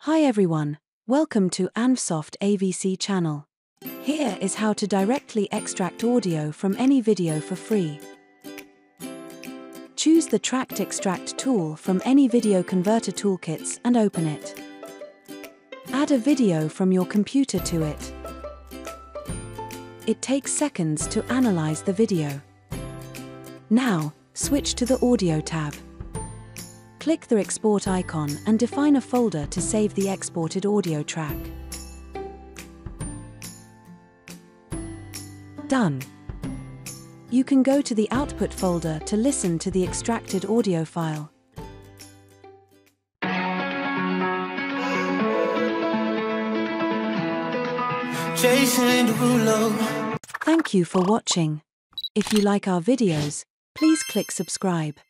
Hi everyone, welcome to Anvsoft AVC channel. Here is how to directly extract audio from any video for free. Choose the Tracked Extract tool from any video converter toolkits and open it. Add a video from your computer to it. It takes seconds to analyze the video. Now, switch to the Audio tab. Click the export icon and define a folder to save the exported audio track. Done. You can go to the output folder to listen to the extracted audio file. Thank you for watching. If you like our videos, please click subscribe.